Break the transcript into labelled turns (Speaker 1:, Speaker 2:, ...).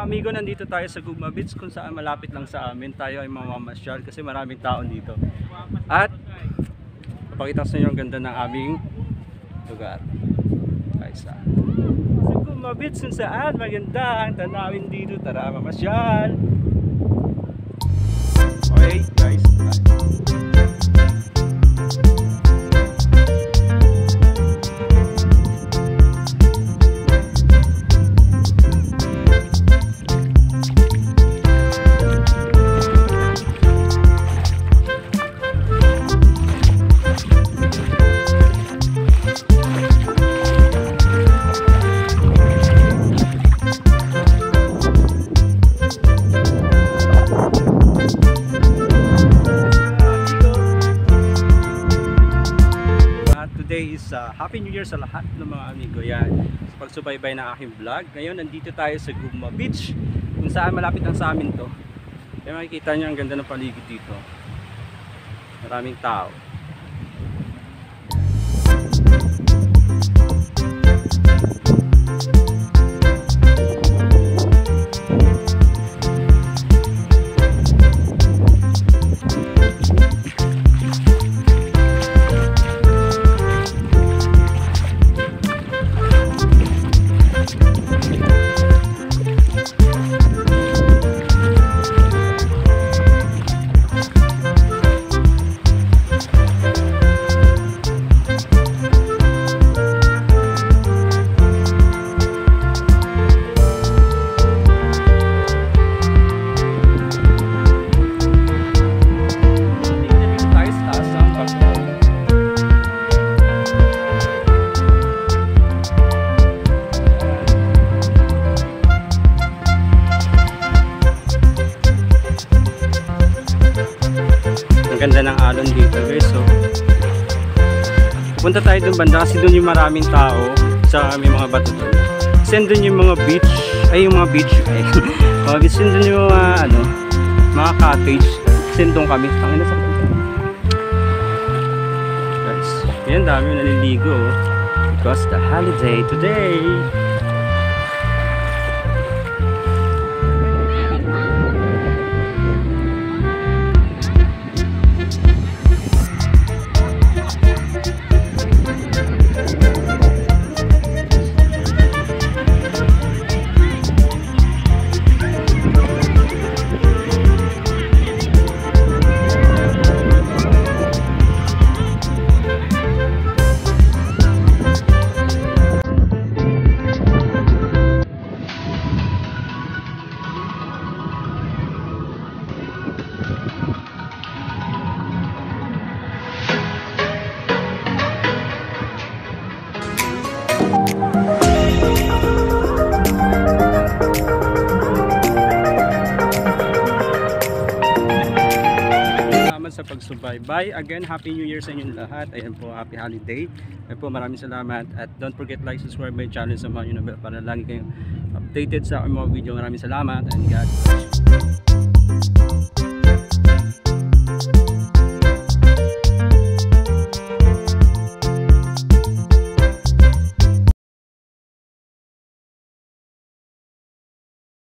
Speaker 1: amigo, nandito tayo sa Gugma Beach kung saan malapit lang sa amin. Tayo ay mamamasyal kasi maraming tao dito. At papakita sa inyo ang ganda ng aming lugar. Guys, sa Gugma Beach kung saan maganda ang tanawin dito. Tara, mamasyal! Okay guys, today is Happy New Year sa lahat ng mga amigo yan sa pagsubaybay ng aking vlog. Ngayon nandito tayo sa Gugma Beach kung saan malapit lang sa amin to. Kaya makikita nyo ang ganda ng paligid dito. Maraming tao. Ang ganda ng alon dito guys. So punta tayo dun banda kasi dun yung maraming tao sa may mga bato dun. Kasi dun yung mga beach ay yung mga beach ay mga beach dun yung mga ano mga cottage. Kasi dun kami tangina sa guys. Yan dami naliligo because the holiday today. Sa pagsubaybay. Again, Happy New Year sa inyong lahat. Ayan po, Happy Holiday. Ayan po, maraming salamat. At don't forget like, subscribe my channel sa mga yun para lagi kayong updated sa aking mga video. Maraming salamat and God bless you.